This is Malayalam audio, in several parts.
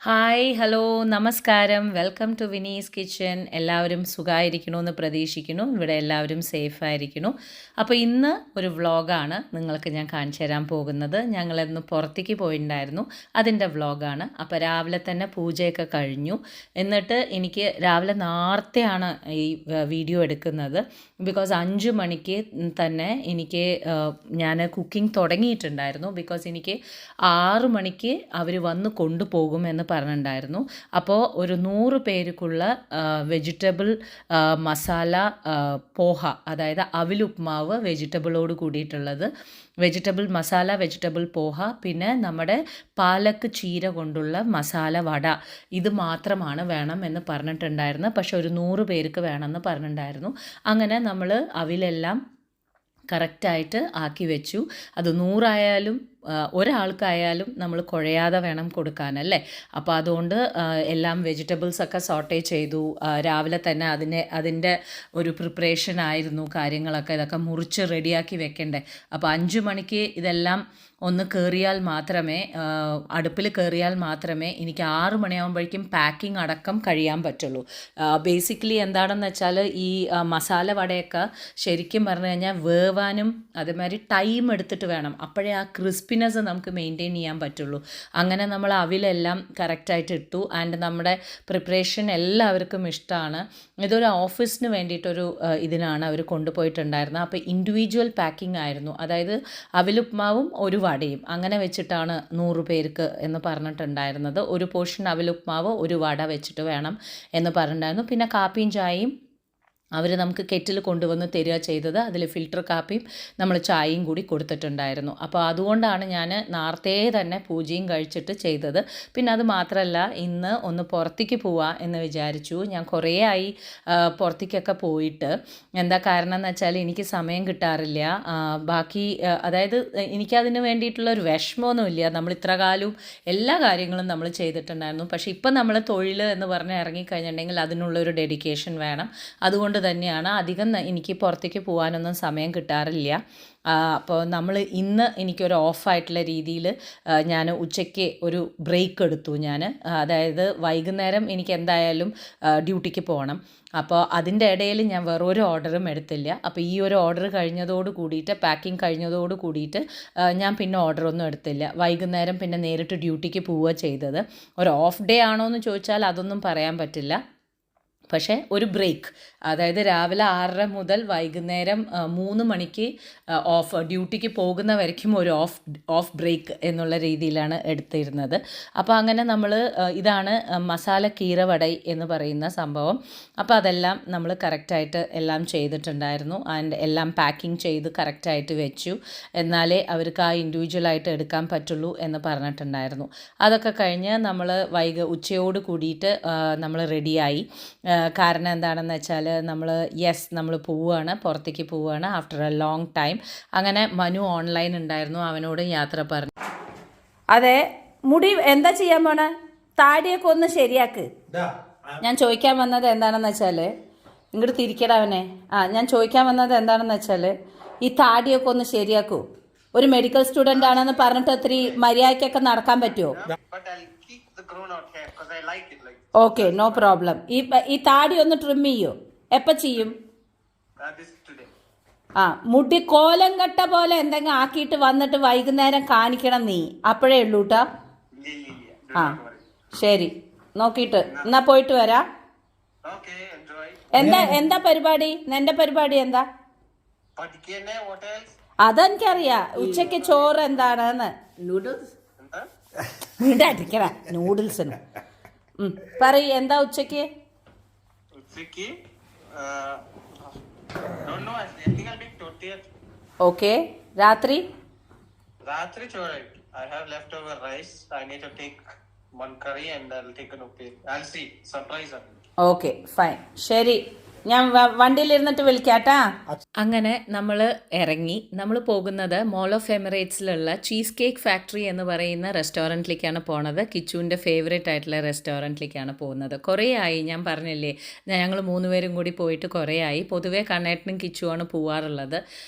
ഹായ് ഹലോ നമസ്കാരം വെൽക്കം ടു വിനീസ് കിച്ചൻ. എല്ലാവരും സുഖമായിരിക്കണമെന്ന് പ്രതീക്ഷിക്കുന്നു. ഇവിടെ എല്ലാവരും സേഫായിരിക്കുന്നു. അപ്പോൾ ഇന്ന് ഒരു വ്ളോഗാണ് നിങ്ങൾക്ക് ഞാൻ കാണിച്ചു തരാൻ പോകുന്നത്. ഞങ്ങളിന്ന് പുറത്തേക്ക് പോയിട്ടുണ്ടായിരുന്നു, അതിൻ്റെ വ്ളോഗാണ്. അപ്പോൾ രാവിലെ തന്നെ പൂജയൊക്കെ കഴിഞ്ഞു. എന്നിട്ട് എനിക്ക് രാവിലെ നേരത്തെയാണ് ഈ വീഡിയോ എടുക്കുന്നത്. ബിക്കോസ് 5 മണിക്ക് തന്നെ എനിക്ക് ഞാൻ കുക്കിംഗ് തുടങ്ങിയിട്ടുണ്ടായിരുന്നു. ബിക്കോസ് എനിക്ക് 6 മണിക്ക് അവർ വന്ന് കൊണ്ടുപോകും എന്ന് പറഞ്ഞിട്ടുണ്ടായിരുന്നു. അപ്പോൾ ഒരു 100 പേർക്കുള്ള വെജിറ്റബിൾ മസാല പോഹ, അതായത് അവിലുപ്മാവ് വെജിറ്റബിളോട് കൂടിയിട്ടുള്ളത്, വെജിറ്റബിൾ മസാല വെജിറ്റബിൾ പോഹ, പിന്നെ നമ്മുടെ പാലക്ക് ചീര കൊണ്ടുള്ള മസാല വട, ഇത് മാത്രമാണ് വേണം എന്ന് പറഞ്ഞിട്ടുണ്ടായിരുന്നു. പക്ഷെ ഒരു 100 പേർക്ക് വേണമെന്ന് പറഞ്ഞിട്ടുണ്ടായിരുന്നു. അങ്ങനെ നമ്മൾ അവിലെല്ലാം കറക്റ്റായിട്ട് ആക്കി വെച്ചു. അത് 100 ആയാലും ഒരാൾക്കായാലും നമ്മൾ കുഴയാതെ വേണം കൊടുക്കാനല്ലേ. അപ്പോൾ അതുകൊണ്ട് എല്ലാം വെജിറ്റബിൾസൊക്കെ സോട്ടേ ചെയ്തു. രാവിലെ തന്നെ അതിൻ്റെ ഒരു പ്രിപ്പറേഷൻ ആയിരുന്നു കാര്യങ്ങളൊക്കെ. ഇതൊക്കെ മുറിച്ച് റെഡിയാക്കി വെക്കണ്ടേ. അപ്പോൾ 5 മണിക്ക് ഇതെല്ലാം ഒന്ന് കയറിയാൽ മാത്രമേ, അടുപ്പിൽ കയറിയാൽ മാത്രമേ എനിക്ക് 6 മണിയാകുമ്പോഴേക്കും പാക്കിംഗ് അടക്കം കഴിയാൻ പറ്റുള്ളൂ. ബേസിക്കലി എന്താണെന്ന് വെച്ചാൽ ഈ മസാല വടയൊക്കെ ശരിക്കും പറഞ്ഞു കഴിഞ്ഞാൽ വേവാനും അതേമാതിരി ടൈം എടുത്തിട്ട് വേണം. അപ്പോഴേ ആ ക്രിസ്പിനെസ് നമുക്ക് മെയിൻറ്റെയിൻ ചെയ്യാൻ പറ്റുള്ളൂ. അങ്ങനെ നമ്മൾ അവിലെല്ലാം കറക്റ്റായിട്ട് ഇട്ടു. ആൻഡ് നമ്മുടെ പ്രിപ്പറേഷൻ എല്ലാവർക്കും ഇഷ്ടമാണ്. ഇതൊരു ഓഫീസിന് വേണ്ടിയിട്ടൊരു ഇതിനാണ് അവർ കൊണ്ടുപോയിട്ടുണ്ടായിരുന്നത്. അപ്പോൾ ഇൻഡിവിജ്വൽ പാക്കിംഗ് ആയിരുന്നു. അതായത് അവിലുപ്മാവും ഒരു വടയും അങ്ങനെ വെച്ചിട്ടാണ് 100 പേർക്ക് എന്ന് പറഞ്ഞിട്ടുണ്ടായിരുന്നത്. ഒരു പോർഷൻ അവിലുപ്മാവ് ഒരു വട വെച്ചിട്ട് വേണം എന്ന് പറഞ്ഞിട്ടുണ്ടായിരുന്നു. പിന്നെ കാപ്പിയും ചായയും അവർ നമുക്ക് കെറ്റിൽ കൊണ്ടുവന്ന് തരിക ചെയ്തത്. അതിൽ ഫിൽറ്റർ കാപ്പിയും നമ്മൾ ചായയും കൂടി കൊടുത്തിട്ടുണ്ടായിരുന്നു. അപ്പോൾ അതുകൊണ്ടാണ് ഞാൻ നേരത്തെ തന്നെ പൂജയും കഴിച്ചിട്ട് ചെയ്തത്. പിന്നെ അത് മാത്രമല്ല, ഇന്ന് ഒന്ന് പുറത്തേക്ക് പോവാം എന്ന് വിചാരിച്ചു. ഞാൻ കുറേ ആയി പുറത്തേക്കൊക്കെ പോയിട്ട്. എന്താ കാരണം എന്ന് വെച്ചാൽ എനിക്ക് സമയം കിട്ടാറില്ല. ബാക്കി അതായത് എനിക്കതിന് വേണ്ടിയിട്ടുള്ളൊരു വിഷമമൊന്നുമില്ല. നമ്മൾ ഇത്ര കാലവും എല്ലാ കാര്യങ്ങളും നമ്മൾ ചെയ്തിട്ടുണ്ടായിരുന്നു. പക്ഷേ ഇപ്പം നമ്മൾ തൊഴിൽ എന്ന് പറഞ്ഞ് ഇറങ്ങിക്കഴിഞ്ഞിട്ടുണ്ടെങ്കിൽ അതിനുള്ളൊരു ഡെഡിക്കേഷൻ വേണം. അതുകൊണ്ട് തന്നെയാണ് അധികം എനിക്ക് പുറത്തേക്ക് പോകാനൊന്നും സമയം കിട്ടാറില്ല. അപ്പോൾ നമ്മൾ ഇന്ന് എനിക്കൊരു ഓഫായിട്ടുള്ള രീതിയിൽ ഞാൻ ഉച്ചയ്ക്ക് ഒരു ബ്രേക്ക് എടുത്തു. അതായത് വൈകുന്നേരം എനിക്ക് എന്തായാലും ഡ്യൂട്ടിക്ക് പോകണം. അപ്പോൾ അതിൻ്റെ ഇടയിൽ ഞാൻ വേറൊരു ഓർഡറും എടുത്തില്ല. അപ്പോൾ ഈ ഒരു ഓർഡർ കഴിഞ്ഞതോട് കൂടിയിട്ട്, പാക്കിംഗ് കഴിഞ്ഞതോട് കൂടിയിട്ട് ഞാൻ പിന്നെ ഓർഡറൊന്നും എടുത്തില്ല. വൈകുന്നേരം പിന്നെ നേരിട്ട് ഡ്യൂട്ടിക്ക് പോവുക ചെയ്തത്. ഒരു ഓഫ് ഡേ ആണോ എന്ന് ചോദിച്ചാൽ അതൊന്നും പറയാൻ പറ്റില്ല. പക്ഷേ ഒരു ബ്രേക്ക്, അതായത് രാവിലെ 6:30 മുതൽ വൈകുന്നേരം 3 മണിക്ക് ഡ്യൂട്ടിക്ക് പോകുന്ന വരയ്ക്കും ഒരു ഓഫ് ബ്രേക്ക് എന്നുള്ള രീതിയിലാണ് എടുത്തിരുന്നത്. അപ്പോൾ അങ്ങനെ നമ്മൾ ഇതാണ് മസാല കീരവടൈ എന്ന് പറയുന്ന സംഭവം. അപ്പോൾ അതെല്ലാം നമ്മൾ കറക്റ്റായിട്ട് എല്ലാം ചെയ്തിട്ടുണ്ടായിരുന്നു. ആൻഡ് എല്ലാം പാക്കിംഗ് ചെയ്ത് കറക്റ്റായിട്ട് വെച്ചു. എന്നാലേ അവർക്ക് ആ ഇൻഡിവിജ്വലായിട്ട് എടുക്കാൻ പറ്റുള്ളൂ എന്ന് പറഞ്ഞിട്ടുണ്ടായിരുന്നു. അതൊക്കെ കഴിഞ്ഞ് നമ്മൾ ഉച്ചയോട് കൂടിയിട്ട് നമ്മൾ റെഡിയായി. കാരണം എന്താണെന്ന് വെച്ചാൽ നമ്മൾ പോവുകയാണ്, പുറത്തേക്ക് പോവുകയാണ് ആഫ്റ്റർ എ ലോങ് ടൈം. അങ്ങനെ മനു ഓൺലൈൻ ഉണ്ടായിരുന്നു, അവനോട് യാത്ര പറഞ്ഞു. അതെ, മുടി എന്താ ചെയ്യാൻ പോണ? താടിയൊക്കെ ഒന്ന് ശരിയാക്ക്. ഞാൻ ചോദിക്കാൻ വന്നത് എന്താണെന്ന് വെച്ചാൽ, ഇങ്ങോട്ട് തിരിക്കടാ അവനെ. ഞാൻ ചോദിക്കാൻ വന്നത് എന്താണെന്ന് വെച്ചാൽ, ഈ താടിയൊക്കെ ഒന്ന് ശരിയാക്കൂ. ഒരു മെഡിക്കൽ സ്റ്റുഡൻ്റ് ആണെന്ന് പറഞ്ഞിട്ട് ഒത്തിരി മര്യാദയ്ക്കൊക്കെ നടക്കാൻ പറ്റുമോ? Okay, no problem. ഈ താടി ഒന്ന് ട്രിം ചെയ്യോ? എപ്പോൾ ചെയ്യും? മുടി കോലം കെട്ട പോലെ എന്തെങ്കിലും ആക്കിയിട്ട് വന്നിട്ട് വൈകുന്നേരം കാണിക്കണം നീ. അപ്പോഴേ ഉള്ളൂ കേട്ടോ. ശരി, നോക്കിയിട്ട് എന്നാ പോയിട്ട് വരാം. എന്താ പരിപാടി? നിന്റെ പരിപാടി എന്താ? അതെനിക്കറിയാം. ഉച്ചയ്ക്ക് ചോറ് എന്താണെന്ന്. നൂഡിൽസ് നൂഡിൽസിന് പറയ്, എന്താ ഉച്ചയ്ക്ക്? ഓക്കെ, രാത്രി ചോറ്. I have leftover rice. I need to take one curry and I'll take an update. I'll see. Surprise. Okay, fine. ശരി, ഞാൻ വണ്ടിയിലിരുന്നിട്ട് വിളിക്കാട്ടാ. അങ്ങനെ നമ്മൾ ഇറങ്ങി. നമ്മൾ പോകുന്നത് മോൾ ഓഫ് എമിറേറ്റ്സിലുള്ള ചീസ് കേക്ക് ഫാക്ടറി എന്ന് പറയുന്ന റെസ്റ്റോറൻറ്റിലേക്കാണ് പോണത്. കിച്ചുവിൻ്റെ ഫേവറേറ്റ് ആയിട്ടുള്ള റെസ്റ്റോറൻറ്റിലേക്കാണ് പോകുന്നത്. കുറേ ആയി, ഞാൻ പറഞ്ഞില്ലേ, ഞങ്ങൾ 3 പേരും കൂടി പോയിട്ട് കുറേ ആയി. പൊതുവേ കണ്ണേട്ടനും കിച്ചുവാണ് പോവാറുള്ളത്.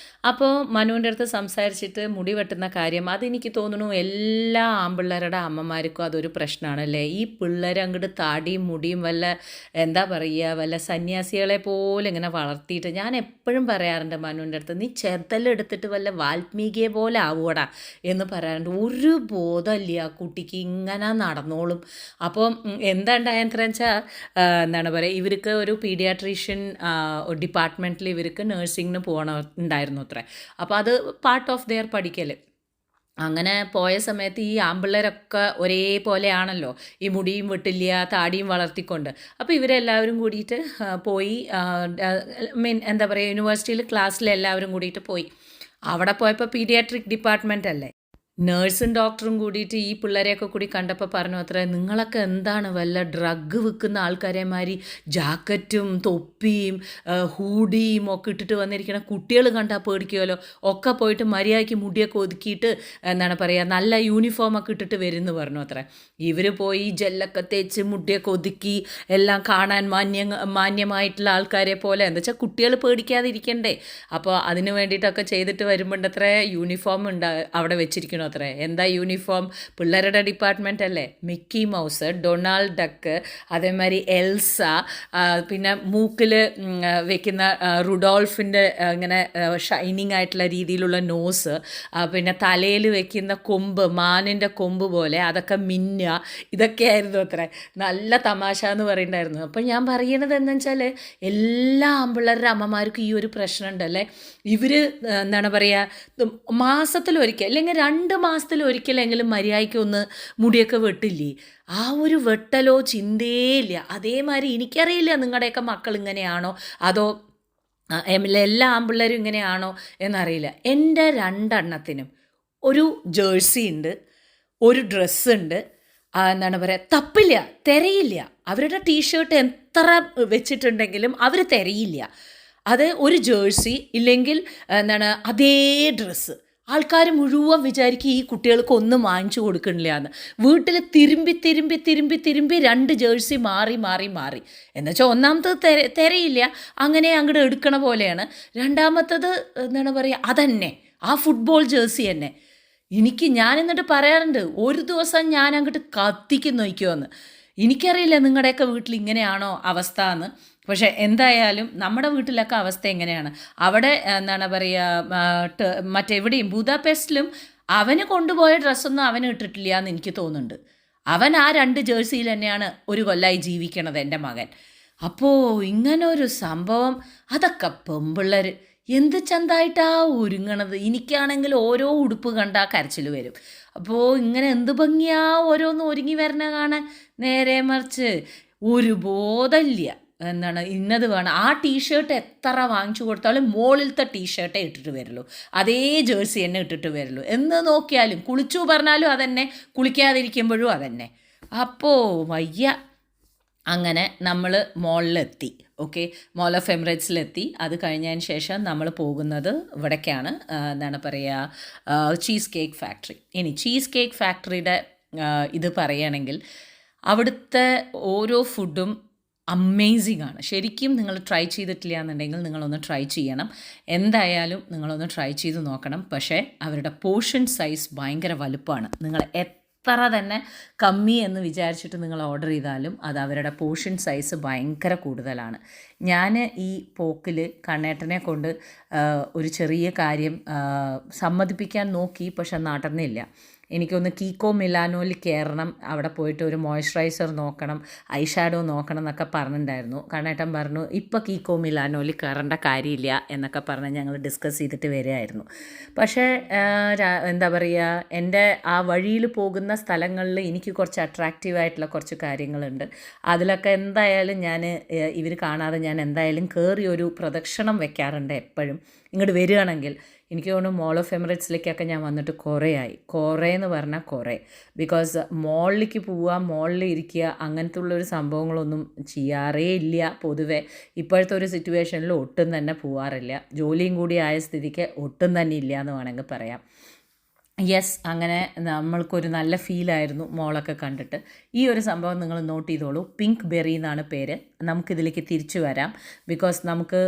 അപ്പോൾ മനുവിൻ്റെ അടുത്ത് സംസാരിച്ചിട്ട് മുടി വെട്ടുന്ന കാര്യം, അതെനിക്ക് തോന്നുന്നു എല്ലാ ആൺപിള്ളേരുടെ അമ്മമാർക്കും അതൊരു പ്രശ്നമാണല്ലേ. ഈ പിള്ളേർ അങ്ങോട്ട് താടിയും മുടിയും വല്ല എന്താ പറയുക, വല്ല സന്യാസികളെ പോലെ ഇങ്ങനെ വളർത്തിയിട്ട്, ഞാൻ എപ്പോഴും പറയാറുണ്ട് മനുവിൻ്റെ അടുത്ത്, നീ ചെറുതെല്ലാം വല്ല വാൽമീകിയെ പോലെ ആവൂടാ എന്ന് പറയാറുണ്ട്. ഒരു ബോധമില്ല ആ കുട്ടിക്ക്, ഇങ്ങനെ നടന്നോളും. അപ്പം എന്താ ഉണ്ടായെന്ന് വെച്ചാൽ, എന്താണ് പറയുക, ഇവർക്ക് ഒരു പീഡിയാട്രീഷ്യൻ ഡിപ്പാർട്ട്മെൻറ്റിൽ ഇവർക്ക് നഴ്സിങ്ങിന് ഉണ്ടായിരുന്നു അത്രേ. അപ്പോൾ അത് പാർട്ട് ഓഫ് ദെയർ പഠിക്കൽ. അങ്ങനെ പോയ സമയത്ത് ഈ ആൺപിള്ളേരൊക്കെ ഒരേപോലെയാണല്ലോ, ഈ മുടിയും വെട്ടില്ല, താടിയും വളർത്തിക്കൊണ്ട്. അപ്പോൾ ഇവരെല്ലാവരും കൂടിയിട്ട് പോയി, എന്താ പറയുക, യൂണിവേഴ്സിറ്റിയിൽ ക്ലാസ്സിലെല്ലാവരും കൂടിയിട്ട് പോയി. അവിടെ പോയപ്പോൾ പീഡിയാട്രിക് ഡിപ്പാർട്ട്മെൻ്റ് അല്ലേ, നേഴ്സും ഡോക്ടറും കൂടിയിട്ട് ഈ പിള്ളേരെയൊക്കെ കൂടി കണ്ടപ്പോൾ പറഞ്ഞു അത്ര, നിങ്ങളൊക്കെ എന്താണ് വല്ല ഡ്രഗ് വിൽക്കുന്ന ആൾക്കാരെമാതിരി ജാക്കറ്റും തൊപ്പിയും ഹൂഡിയും ഒക്കെ ഇട്ടിട്ട് വന്നിരിക്കണ കുട്ടികൾ കണ്ടാൽ പേടിക്കുമല്ലോ, ഒക്കെ പോയിട്ട് മര്യാദയ്ക്ക് മുടിയൊക്കെ ഒതുക്കിയിട്ട് എന്താണ് പറയുക, നല്ല യൂണിഫോമൊക്കെ ഇട്ടിട്ട് വരുമെന്ന് പറഞ്ഞു അത്ര. ഇവർ പോയി ജെല്ലൊക്കെ തേച്ച് മുടിയൊക്കെ ഒതുക്കി എല്ലാം കാണാൻ മാന്യമായിട്ടുള്ള ആൾക്കാരെ പോലെ, എന്താ വെച്ചാൽ കുട്ടികൾ പേടിക്കാതിരിക്കണ്ടേ. അപ്പോൾ അതിന് വേണ്ടിയിട്ടൊക്കെ ചെയ്തിട്ട് വരുമ്പോണ്ടത്ര യൂണിഫോം അവിടെ വെച്ചിരിക്കണം അത്രേ. എന്താ യൂണിഫോം? പിള്ളേരുടെ ഡിപ്പാർട്ട്മെൻ്റ് അല്ലേ. മിക്കി മൗസ്, ഡൊണാൾഡ് ഡക്ക്, അതേമാതിരി എൽസ, പിന്നെ മൂക്കിൽ വെക്കുന്ന റുഡോൾഫിൻ്റെ ഇങ്ങനെ ഷൈനിങ് ആയിട്ടുള്ള രീതിയിലുള്ള നോസ്, പിന്നെ തലയിൽ വെക്കുന്ന കൊമ്പ്, മാനിൻ്റെ കൊമ്പ് പോലെ, അതൊക്കെ മിന്നുക, ഇതൊക്കെയായിരുന്നു അത്രേ. നല്ല തമാശ എന്ന് പറയുന്നുണ്ടായിരുന്നു. അപ്പം ഞാൻ പറയണത് എന്താ വെച്ചാൽ, എല്ലാ ആൺപിള്ളേരുടെ അമ്മമാർക്കും ഈ ഒരു പ്രശ്നമുണ്ടല്ലേ. ഇവർ എന്താണ് പറയുക, മാസത്തിലൊരിക്കൽ അല്ലെങ്കിൽ 2 മാസത്തിലൊരിക്കലെങ്കിലും മര്യാദയ്ക്ക് ഒന്ന് മുടിയൊക്കെ വെട്ടില്ലേ. ആ ഒരു വെട്ടലോ ചിന്തയില്ല. അതേമാതിരി എനിക്കറിയില്ല നിങ്ങളുടെയൊക്കെ മക്കൾ ഇങ്ങനെയാണോ അതോ എല്ലാ ആൺപിള്ളേരും ഇങ്ങനെയാണോ എന്നറിയില്ല. എൻ്റെ 2 എണ്ണത്തിനും ഒരു ജേഴ്സി ഉണ്ട്, ഒരു ഡ്രസ്സുണ്ട്, എന്താണ് പറയുക, തപ്പില്ല, തിരയില്ല. അവരുടെ ടീഷർട്ട് എത്ര വെച്ചിട്ടുണ്ടെങ്കിലും അവർ തിരയില്ല. അത് ഒരു ജേഴ്സി ഇല്ലെങ്കിൽ എന്താണ് അതേ ഡ്രസ്സ്. ആൾക്കാർ മുഴുവൻ വിചാരിക്കും ഈ കുട്ടികൾക്ക് ഒന്നും വാങ്ങിച്ചു കൊടുക്കണില്ല എന്ന്. വീട്ടിൽ തിരുമ്പി 2 ജേഴ്സി മാറി എന്നുവെച്ചാൽ ഒന്നാമത്തത് തിരയില്ല, അങ്ങനെ അങ്ങോട്ട് എടുക്കണ പോലെയാണ്. രണ്ടാമത്തത് എന്താണ് പറയുക, അതന്നെ ആ ഫുട്ബോൾ ജേഴ്സി തന്നെ. ഞാൻ എന്നിട്ട് പറയാറുണ്ട്, ഒരു ദിവസം ഞാൻ അങ്ങോട്ട് കത്തിക്ക് നോക്കുമെന്ന്. എനിക്കറിയില്ല നിങ്ങളുടെയൊക്കെ വീട്ടിൽ ഇങ്ങനെയാണോ അവസ്ഥ എന്ന്. പക്ഷേ എന്തായാലും നമ്മുടെ വീട്ടിലൊക്കെ അവസ്ഥ എങ്ങനെയാണ്, അവിടെ എന്താണ് പറയുക, മറ്റെവിടെയും ബുദാപെസ്റ്റിലും അവന് കൊണ്ടുപോയ ഡ്രസ്സൊന്നും അവന് ഇട്ടിട്ടില്ല എന്ന് എനിക്ക് തോന്നുന്നുണ്ട്. അവൻ ആ 2 ജേഴ്സിയിൽ തന്നെയാണ് ഒരു കൊല്ലമായി ജീവിക്കണത് എൻ്റെ മകൻ. അപ്പോൾ ഇങ്ങനൊരു സംഭവം, അതൊക്കെ പെമ്പിള്ളേർ എന്ത് ചന്തായിട്ടാ ഒരുങ്ങണത്. എനിക്കാണെങ്കിൽ ഓരോ ഉടുപ്പ് കണ്ടാൽ കരച്ചിൽ വരും. അപ്പോൾ ഇങ്ങനെ എന്ത് ഭംഗിയാ ഓരോന്ന് ഒരുങ്ങി വരണ കാണാൻ. നേരെ മറിച്ച് ഒരു ബോധമില്ല, എന്താണ് ഇന്നത് വേണം. ആ ടീഷർട്ട് എത്ര വാങ്ങിച്ചു കൊടുത്താലും മുകളിലത്തെ ടീഷർട്ടേ ഇട്ടിട്ട് വരുള്ളൂ, അതേ ജേഴ്സി തന്നെ ഇട്ടിട്ട് വരുള്ളൂ. എന്ന് നോക്കിയാലും കുളിച്ചു പറഞ്ഞാലും അതന്നെ, കുളിക്കാതിരിക്കുമ്പോഴും അതന്നെ. അപ്പോൾ വയ്യ. അങ്ങനെ നമ്മൾ മോളിലെത്തി. Okay, mall of എമിറേറ്റ്സിലെത്തി. അത് കഴിഞ്ഞതിന് ശേഷം നമ്മൾ പോകുന്നത് ഇവിടേക്കാണ്, എന്താണ് പറയുക, ചീസ് കേക്ക് ഫാക്ടറി. ഇനി ചീസ് കേക്ക് ഫാക്ടറിയുടെ ഇത് പറയുകയാണെങ്കിൽ അവിടുത്തെ ഓരോ ഫുഡും അമേസിങ് ആണ്. ശരിക്കും നിങ്ങൾ ട്രൈ ചെയ്തിട്ടില്ല എന്നുണ്ടെങ്കിൽ നിങ്ങളൊന്ന് ട്രൈ ചെയ്യണം. എന്തായാലും നിങ്ങളൊന്ന് ട്രൈ ചെയ്ത് നോക്കണം. പക്ഷേ അവരുടെ പോർഷൻ സൈസ് ഭയങ്കര വലുപ്പമാണ്. നിങ്ങൾ എത്ര തന്നെ കമ്മി എന്ന് വിചാരിച്ചിട്ട് നിങ്ങൾ ഓർഡർ ചെയ്താലും അത് അവരുടെ പോർഷൻ സൈസ് ഭയങ്കര കൂടുതലാണ്. ഞാൻ ഈ പോക്കിൽ കണ്ണേട്ടനെ കൊണ്ട് ഒരു ചെറിയ കാര്യം സമ്മതിപ്പിക്കാൻ നോക്കി, പക്ഷെ നടന്നില്ല. എനിക്കൊന്ന് കീക്കോ മിലാനോയിൽ കയറണം, അവിടെ പോയിട്ട് ഒരു മോയ്സ്ചറൈസർ നോക്കണം, ഐ ഷാഡോ നോക്കണം എന്നൊക്കെ പറഞ്ഞിട്ടുണ്ടായിരുന്നു. കണ്ണേട്ടൻ പറഞ്ഞു ഇപ്പോൾ കീക്കോ മിലാനോയിൽ കയറേണ്ട കാര്യമില്ല എന്നൊക്കെ പറഞ്ഞ് ഞങ്ങൾ ഡിസ്കസ് ചെയ്തിട്ട് വരികയായിരുന്നു. പക്ഷേ എന്താ പറയുക, എൻ്റെ ആ വഴിയിൽ പോകുന്ന സ്ഥലങ്ങളിൽ എനിക്ക് കുറച്ച് അട്രാക്റ്റീവായിട്ടുള്ള കുറച്ച് കാര്യങ്ങളുണ്ട്. അതിലൊക്കെ എന്തായാലും ഞാൻ ഇവർ കാണാതെ ഞാൻ എന്തായാലും കയറി ഒരു പ്രദക്ഷിണം വെക്കാറുണ്ട് എപ്പോഴും. ഇങ്ങോട്ട് വരികയാണെങ്കിൽ എനിക്ക് തോന്നുന്നു മോൾ ഓഫ് എമിറേറ്റ്സിലേക്കൊക്കെ ഞാൻ വന്നിട്ട് കുറേ എന്ന് പറഞ്ഞാൽ കുറേ. ബിക്കോസ് മോളിലേക്ക് പോവുക, മോളിൽ ഇരിക്കുക, അങ്ങനത്തെ ഉള്ളൊരു സംഭവങ്ങളൊന്നും ചെയ്യാറേ ഇല്ല പൊതുവെ. ഇപ്പോഴത്തെ ഒരു സിറ്റുവേഷനിൽ ഒട്ടും തന്നെ പോവാറില്ല. ജോലിയും കൂടി ആയ സ്ഥിതിക്ക് ഒട്ടും തന്നെ ഇല്ല എന്ന് വേണമെങ്കിൽ പറയാം. യെസ്, അങ്ങനെ നമ്മൾക്കൊരു നല്ല ഫീലായിരുന്നു മോളൊക്കെ കണ്ടിട്ട്. ഈ ഒരു സംഭവം നിങ്ങൾ നോട്ട് ചെയ്തോളൂ. പിങ്ക് ബെറി എന്നാണ് പേര്. നമുക്കിതിലേക്ക് തിരിച്ചു വരാം. ബിക്കോസ് നമുക്ക്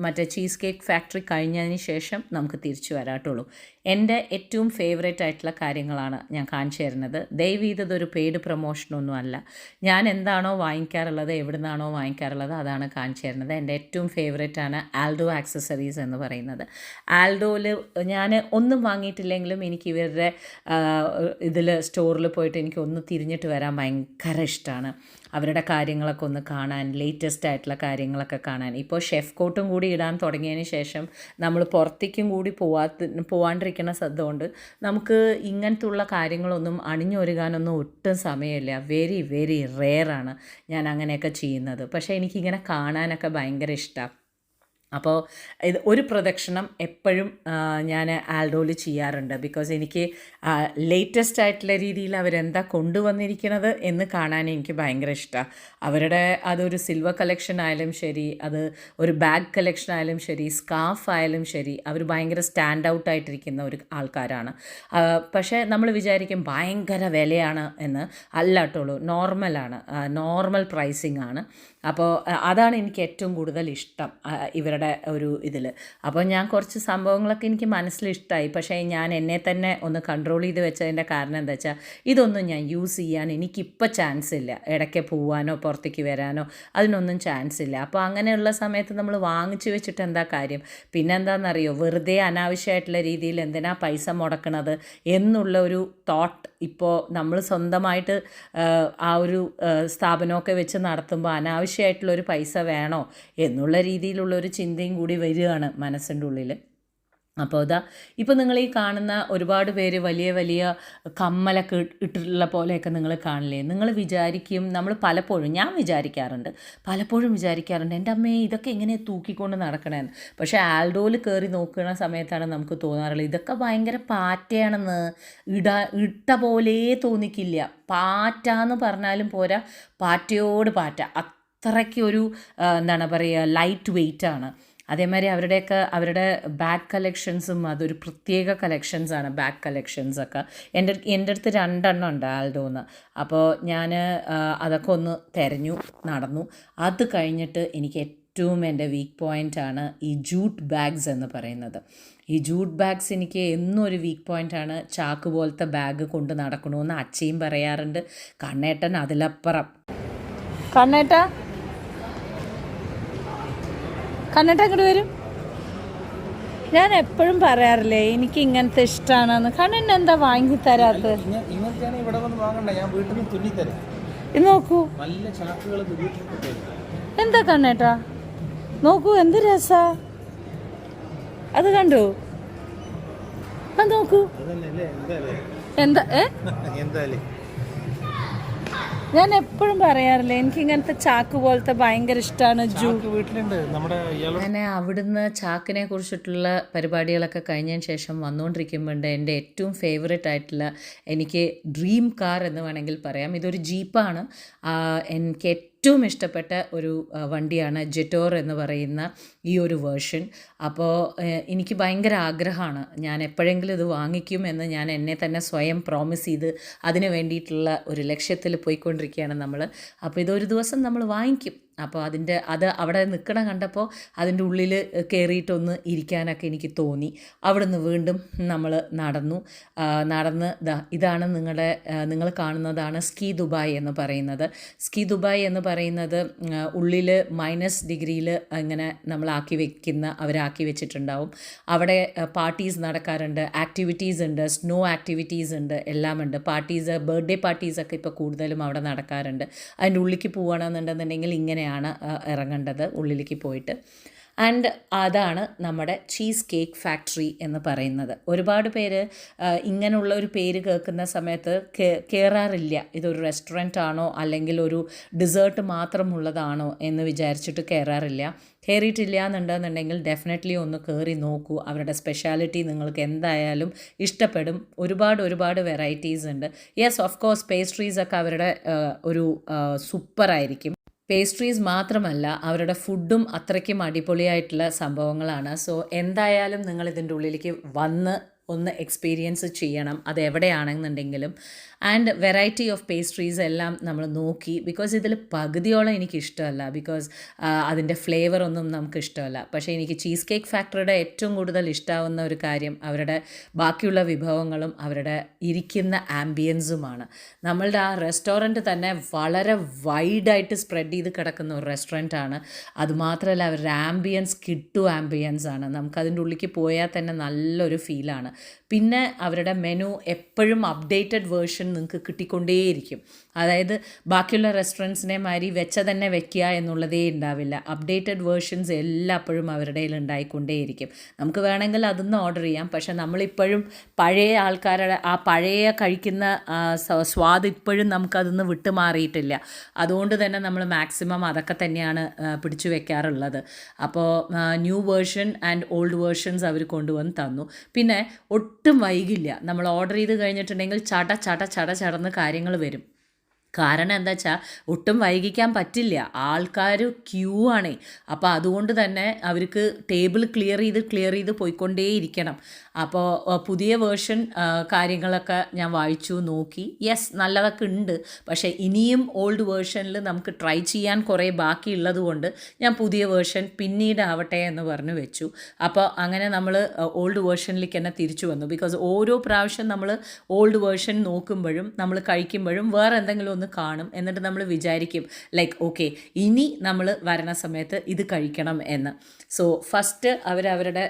മറ്റേ ചീസ് കേക്ക് ഫാക്ടറി കഴിഞ്ഞതിന് ശേഷം നമുക്ക് തിരിച്ചു വരാട്ടുള്ളൂ. എൻ്റെ ഏറ്റവും ഫേവറേറ്റ് ആയിട്ടുള്ള കാര്യങ്ങളാണ് ഞാൻ കാണിച്ചു തരുന്നത്. ദയവ് ചെയ്തതൊരു പെയ്ഡ് പ്രൊമോഷനൊന്നും അല്ല. ഞാൻ എന്താണോ വാങ്ങിക്കാറുള്ളത്, എവിടെ നിന്നാണോ വാങ്ങിക്കാറുള്ളത്, അതാണ് കാണിച്ചു തരുന്നത്. എൻ്റെ ഏറ്റവും ഫേവറേറ്റ് ആണ് ആൽഡോ ആക്സസറീസ് എന്ന് പറയുന്നത്. ആൽഡോയിൽ ഞാൻ ഒന്നും വാങ്ങിയിട്ടില്ലെങ്കിലും എനിക്ക് ഇവരുടെ ഇതിൽ സ്റ്റോറിൽ പോയിട്ട് എനിക്ക് ഒന്ന് തിരിഞ്ഞിട്ട് വരാൻ ഭയങ്കര ഇഷ്ടമാണ്. അവരുടെ കാര്യങ്ങളൊക്കെ ഒന്ന് കാണാൻ, ലേറ്റസ്റ്റ് ആയിട്ടുള്ള കാര്യങ്ങളൊക്കെ കാണാൻ. ഇപ്പോൾ ഷെഫ് കോട്ടും കൂടി ഇടാൻ തുടങ്ങിയതിന് ശേഷം നമ്മൾ പുറത്തേക്കും കൂടി പോവാണ്ടിരിക്കുന്ന സദ്യകൊണ്ട് നമുക്ക് ഇങ്ങനത്തുള്ള കാര്യങ്ങളൊന്നും അണിഞ്ഞൊരുങ്ങാനൊന്നും ഒട്ടും സമയമില്ല. വെരി വെരി റെയറാണ് ഞാൻ അങ്ങനെയൊക്കെ ചെയ്യുന്നത്. പക്ഷേ എനിക്കിങ്ങനെ കാണാനൊക്കെ ഭയങ്കര ഇഷ്ടമാണ്. അപ്പോൾ ഇത് ഒരു പ്രദക്ഷിണം എപ്പോഴും ഞാൻ ആൽഡോയിൽ ചെയ്യാറുണ്ട്. ബിക്കോസ് എനിക്ക് ലേറ്റസ്റ്റ് ആയിട്ടുള്ള രീതിയിൽ അവരെന്താ കൊണ്ടുവന്നിരിക്കുന്നത് എന്ന് കാണാൻ എനിക്ക് ഭയങ്കര ഇഷ്ടമാണ്. അവരുടെ അതൊരു സിൽവർ കളക്ഷൻ ആയാലും ശരി, അത് ഒരു ബാഗ് കളക്ഷൻ ആയാലും ശരി, സ്കാർഫ് ആയാലും ശരി, അവർ ഭയങ്കര സ്റ്റാൻഡ് ഔട്ട് ആയിട്ടിരിക്കുന്ന ഒരു ആൾക്കാരാണ്. പക്ഷേ നമ്മൾ വിചാരിക്കും ഭയങ്കര വിലയാണ് എന്ന്. അല്ലാട്ടുള്ളൂ, നോർമലാണ്, നോർമൽ പ്രൈസിങ് ആണ്. അപ്പോൾ അതാണ് എനിക്ക് ഏറ്റവും കൂടുതൽ ഇഷ്ടം ഇവരുടെ ഒരു ഇതിൽ. അപ്പോൾ ഞാൻ കുറച്ച് സംഭവങ്ങളൊക്കെ എനിക്ക് മനസ്സിൽ ഇഷ്ടമായി. പക്ഷേ ഞാൻ എന്നെ തന്നെ ഒന്ന് കൺട്രോൾ ചെയ്ത് വെച്ചതിൻ്റെ കാരണം എന്താ വെച്ചാൽ ഇതൊന്നും ഞാൻ യൂസ് ചെയ്യാൻ എനിക്കിപ്പോൾ ചാൻസ് ഇല്ല. ഇടയ്ക്ക് പോവാനോ പുറത്തേക്ക് വരാനോ അതിനൊന്നും ചാൻസ് ഇല്ല. അപ്പോൾ അങ്ങനെയുള്ള സമയത്ത് നമ്മൾ വാങ്ങിച്ചു വെച്ചിട്ട് എന്താ കാര്യം? പിന്നെ എന്താണെന്നറിയോ, വെറുതെ അനാവശ്യമായിട്ടുള്ള രീതിയിൽ എന്തിനാ പൈസ മുടക്കണത് എന്നുള്ള ഒരു തോട്ട് ഇപ്പോൾ നമ്മൾ സ്വന്തമായിട്ട് ആ ഒരു സ്ഥാപനമൊക്കെ വെച്ച് നടത്തുമ്പോൾ അനാവശ്യമായിട്ടുള്ളൊരു പൈസ വേണോ എന്നുള്ള രീതിയിലുള്ളൊരു ചിന്തയും കൂടി വരികയാണ് മനസ്സിൻ്റെ ഉള്ളിൽ. അപ്പോൾ ഇതാ ഇപ്പോൾ നിങ്ങൾ ഈ കാണുന്ന ഒരുപാട് പേര് വലിയ വലിയ കമ്മലൊക്കെ ഇട്ടിട്ടുള്ള പോലെയൊക്കെ നിങ്ങൾ കാണില്ലേ? നിങ്ങൾ വിചാരിക്കും, നമ്മൾ പലപ്പോഴും, ഞാൻ പലപ്പോഴും വിചാരിക്കാറുണ്ട് എൻ്റെ അമ്മേ ഇതൊക്കെ എങ്ങനെ തൂക്കിക്കൊണ്ട് നടക്കണേന്ന്. പക്ഷേ ആൽഡോയിൽ കയറി നോക്കുന്ന സമയത്താണ് നമുക്ക് തോന്നാറുള്ളത് ഇതൊക്കെ ഭയങ്കര പാറ്റയാണെന്ന്. ഇട്ട പോലെ തോന്നിക്കില്ല. പാറ്റാന്ന് പറഞ്ഞാലും പോരാ, പാറ്റയോട് പാറ്റ. അത്രയ്ക്ക് ഒരു എന്താണ് പറയുക, ലൈറ്റ് വെയ്റ്റാണ്. അതേമാതിരി അവരുടെ ബാഗ് കളക്ഷൻസും അതൊരു പ്രത്യേക കളക്ഷൻസാണ്. ബാഗ് കളക്ഷൻസൊക്കെ എൻ്റെ അടുത്ത് 2 ഉണ്ട് ആൽഡോന്ന്. അപ്പോൾ ഞാൻ അതൊക്കെ ഒന്ന് തിരഞ്ഞു നടന്നു. അത് കഴിഞ്ഞിട്ട് എനിക്ക് ഏറ്റവും എൻ്റെ വീക്ക് പോയിൻ്റാണ് ഈ ജൂട്ട് ബാഗ്സ് എന്ന് പറയുന്നത്. ഈ ജൂട്ട് ബാഗ്സ് എനിക്ക് എന്നും ഒരു വീക്ക് പോയിൻ്റാണ്. ചാക്ക് പോലത്തെ ബാഗ് കൊണ്ട് നടക്കണമെന്ന് അച്ഛയും പറയാറുണ്ട്. കണ്ണേട്ടൻ അതിലപ്പുറം. കണ്ണേട്ട ഇങ്ങോട്ട് വരും. ഞാൻ എപ്പോഴും പറയാറില്ലേ എനിക്ക് ഇങ്ങനത്തെ ഇഷ്ടമാണെന്ന്. കണ്ണൻ എന്താ വാങ്ങി തരാത്തത്? ഇത് നോക്കൂ, എന്താ കണ്ണേട്ടാ, നോക്കൂ എന്ത് രസാ. അത് കണ്ടു, അത് നോക്കൂ. എന്താ ഞാൻ എപ്പോഴും പറയാറില്ലേ എനിക്ക് ഇങ്ങനത്തെ ചാക്ക് പോലത്തെ ഭയങ്കര ഇഷ്ടമാണ്. അങ്ങനെ അവിടുന്ന് ചാക്കിനെ കുറിച്ചിട്ടുള്ള പരിപാടികളൊക്കെ കഴിഞ്ഞതിന് ശേഷം വന്നുകൊണ്ടിരിക്കുമ്പോൾ എൻ്റെ ഏറ്റവും ഫേവറേറ്റ് ആയിട്ടുള്ള, എനിക്ക് ഡ്രീം കാർ എന്ന് വേണമെങ്കിൽ പറയാം, ഇതൊരു ജീപ്പാണ്. എനിക്ക് ഏറ്റവും ഇഷ്ടപ്പെട്ട ഒരു വണ്ടിയാണ് ജെറ്റോർ എന്ന് പറയുന്ന ഈ ഒരു വേർഷൻ. അപ്പോൾ എനിക്ക് ഭയങ്കര ആഗ്രഹമാണ്, ഞാൻ എപ്പോഴെങ്കിലും ഇത് വാങ്ങിക്കും എന്ന് ഞാൻ എന്നെ തന്നെ സ്വയം പ്രോമിസ് ചെയ്ത് അതിന് വേണ്ടിയിട്ടുള്ള ഒരു ലക്ഷ്യത്തിൽ പോയിക്കൊണ്ടിരിക്കുകയാണ് നമ്മൾ. അപ്പോൾ ഇതൊരു ദിവസം നമ്മൾ വാങ്ങിക്കും. അപ്പോൾ അത് അവിടെ നിൽക്കണം കണ്ടപ്പോൾ അതിൻ്റെ ഉള്ളിൽ കയറിയിട്ടൊന്ന് ഇരിക്കാനൊക്കെ എനിക്ക് തോന്നി. അവിടുന്ന് വീണ്ടും നമ്മൾ നടന്ന് ഇതാണ് നിങ്ങൾ കാണുന്നതാണ് സ്കീ ദുബായ് എന്ന് പറയുന്നത്. സ്കീ ദുബായ് എന്ന് പറയുന്നത് ഉള്ളിൽ -ഡിഗ്രിയിൽ ഇങ്ങനെ അവരാക്കി വെച്ചിട്ടുണ്ടാവും. അവിടെ പാർട്ടീസ് നടക്കാറുണ്ട്, ആക്ടിവിറ്റീസ് ഉണ്ട്, സ്നോ ആക്ടിവിറ്റീസ് ഉണ്ട്, എല്ലാം ഉണ്ട്. ബർത്ത്ഡേ പാർട്ടീസൊക്കെ ഇപ്പോൾ കൂടുതലും അവിടെ നടക്കാറുണ്ട്. അതിൻ്റെ ഉള്ളിലേക്ക് പോവുകയാണെന്നുണ്ടെന്നുണ്ടെങ്കിൽ ഇങ്ങനെയാണ് ഇറങ്ങേണ്ടത്, ഉള്ളിലേക്ക് പോയിട്ട്. ആൻഡ് അതാണ് നമ്മുടെ ചീസ് കേക്ക് ഫാക്ടറി എന്ന് പറയുന്നത്. ഒരുപാട് പേര് ഇങ്ങനെയുള്ള ഒരു പേര് കേൾക്കുന്ന സമയത്ത് കയറാറില്ല. ഇതൊരു റെസ്റ്റോറൻ്റ് ആണോ അല്ലെങ്കിൽ ഒരു ഡിസേർട്ട് മാത്രമുള്ളതാണോ എന്ന് വിചാരിച്ചിട്ട് കയറാറില്ല. കയറിയിട്ടില്ല എന്നുണ്ടെന്നുണ്ടെങ്കിൽ ഡെഫിനറ്റ്ലി ഒന്ന് കയറി നോക്കൂ. അവരുടെ സ്പെഷ്യാലിറ്റി നിങ്ങൾക്ക് എന്തായാലും ഇഷ്ടപ്പെടും. ഒരുപാട് വെറൈറ്റീസ് ഉണ്ട്. യെസ്, ഓഫ് കോഴ്സ് പേസ്ട്രീസൊക്കെ അവരുടെ ഒരു സൂപ്പറായിരിക്കും. പേസ്ട്രീസ് മാത്രമല്ല, അവരുടെ ഫുഡും അത്രയ്ക്കും അടിപൊളിയായിട്ടുള്ള സംഭവങ്ങളാണ്. സോ എന്തായാലും നിങ്ങൾ ഇതിൻ്റെ ഉള്ളിലേക്ക് വന്ന് ഒന്ന് എക്സ്പീരിയൻസ് ചെയ്യണം, അത് എവിടെയാണെന്നുണ്ടെങ്കിലും. ആൻഡ് വെറൈറ്റി ഓഫ് പേസ്ട്രീസ് എല്ലാം നമ്മൾ നോക്കി. ബിക്കോസ് ഇതിൽ പകുതിയോളം എനിക്കിഷ്ടമല്ല, ബിക്കോസ് അതിൻ്റെ ഫ്ലേവറൊന്നും നമുക്ക് ഇഷ്ടമല്ല. പക്ഷേ എനിക്ക് ചീസ് കേക്ക് ഫാക്ടറിയുടെ ഏറ്റവും കൂടുതൽ ഇഷ്ടമാവുന്ന ഒരു കാര്യം അവരുടെ ബാക്കിയുള്ള വിഭവങ്ങളും അവരുടെ ഇരിക്കുന്ന ആംബിയൻസുമാണ്. നമ്മളുടെ ആ റെസ്റ്റോറൻറ്റ് തന്നെ വളരെ വൈഡായിട്ട് സ്പ്രെഡ് ചെയ്ത് കിടക്കുന്ന ഒരു റെസ്റ്റോറൻറ്റാണ്. അതുമാത്രമല്ല അവരുടെ ആംബിയൻസ് ആംബിയൻസ് ആണ്. നമുക്കതിൻ്റെ ഉള്ളിലേക്ക് പോയാൽ തന്നെ നല്ലൊരു ഫീലാണ്. പിന്നെ അവരുടെ മെനു എപ്പോഴും അപ്ഡേറ്റഡ് വേർഷൻ നിങ്ങൾക്ക് കിട്ടിക്കൊണ്ടേയിരിക്കും. അതായത് ബാക്കിയുള്ള റെസ്റ്റോറൻറ്റ്സിനെ മാതിരി വെച്ച തന്നെ വെക്കുക എന്നുള്ളതേ ഉണ്ടാവില്ല. അപ്ഡേറ്റഡ് വേർഷൻസ് എല്ലായ്പ്പോഴും അവരുടെ കയ്യിൽ ഉണ്ടായിക്കൊണ്ടേയിരിക്കും. നമുക്ക് വേണമെങ്കിൽ അതൊന്ന് ഓർഡർ ചെയ്യാം. പക്ഷേ നമ്മളിപ്പോഴും പഴയ ആൾക്കാരുടെ ആ പഴയ കഴിക്കുന്ന സ്വാദ് ഇപ്പോഴും നമുക്കതൊന്ന് വിട്ടു മാറിയിട്ടില്ല. അതുകൊണ്ട് തന്നെ നമ്മൾ മാക്സിമം അതൊക്കെ തന്നെയാണ് പിടിച്ചു വെക്കാറുള്ളത്. അപ്പോൾ new version and old versions അവർ കൊണ്ടുവന്ന് തന്നു. പിന്നെ ഒട്ടും വൈകില്ല. നമ്മൾ ഓർഡർ ചെയ്ത് കഴിഞ്ഞിട്ടുണ്ടെങ്കിൽ ചടന്ന് കാര്യങ്ങൾ വരും. കാരണം എന്താ വെച്ചാൽ ഒട്ടും വൈകിക്കാൻ പറ്റില്ല, ആൾക്കാർ ക്യൂ ആണേ. അപ്പോൾ അതുകൊണ്ട് തന്നെ അവർക്ക് ടേബിൾ ക്ലിയർ ചെയ്ത് പോയിക്കൊണ്ടേയിരിക്കണം. അപ്പോൾ പുതിയ വേർഷൻ കാര്യങ്ങളൊക്കെ ഞാൻ വായിച്ചു നോക്കി. യെസ്, നല്ലതൊക്കെ ഉണ്ട്. പക്ഷേ ഇനിയും ഓൾഡ് വേർഷനിൽ നമുക്ക് ട്രൈ ചെയ്യാൻ കുറേ ബാക്കിയുള്ളത് കൊണ്ട് ഞാൻ പുതിയ വേർഷൻ പിന്നീട് ആവട്ടെ എന്ന് പറഞ്ഞു വെച്ചു. അപ്പോൾ അങ്ങനെ നമ്മൾ ഓൾഡ് വേർഷനിലേക്ക് തന്നെ തിരിച്ചു വന്നു. ബിക്കോസ് ഓരോ പ്രാവശ്യം നമ്മൾ ഓൾഡ് വേർഷൻ നോക്കുമ്പോഴും നമ്മൾ കഴിക്കുമ്പോഴും വേറെ എന്തെങ്കിലും ഒന്ന് കാണും. എന്നിട്ട് നമ്മൾ വിചാരിക്കും ലൈക്ക് ഓക്കെ, ഇനി നമ്മൾ വരണ സമയത്ത് ഇത് കഴിക്കണം എന്ന്. സോ ഫസ്റ്റ് അവരുടെ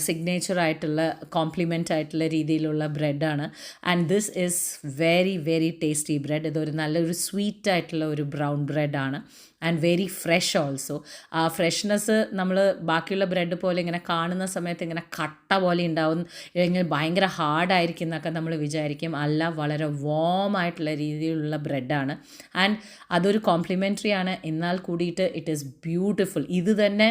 സിഗ്നേച്ചറായിട്ടുള്ള കോംപ്ലിമെൻ്റ് ആയിട്ടുള്ള രീതിയിലുള്ള ബ്രെഡാണ്. And this is very tasty bread. ഇതൊരു നല്ലൊരു സ്വീറ്റ് ആയിട്ടുള്ള ഒരു ബ്രൗൺ ബ്രെഡാണ്. And very fresh also. ആ ഫ്രഷ്നെസ് നമ്മൾ ബാക്കിയുള്ള ബ്രെഡ് പോലെ ഇങ്ങനെ കാണുന്ന സമയത്ത് ഇങ്ങനെ കട്ട പോലെ ഉണ്ടാവും, ഇല്ലെങ്കിൽ ഭയങ്കര ഹാർഡായിരിക്കും എന്നൊക്കെ നമ്മൾ വിചാരിക്കും. അല്ല, വളരെ വാം ആയിട്ടുള്ള രീതിയിലുള്ള ബ്രെഡാണ്. ആൻഡ് അതൊരു കോംപ്ലിമെൻ്ററി ആണ്, എന്നാൽ കൂടിയിട്ട് ഇറ്റ് ഈസ് ബ്യൂട്ടിഫുൾ. ഇത് തന്നെ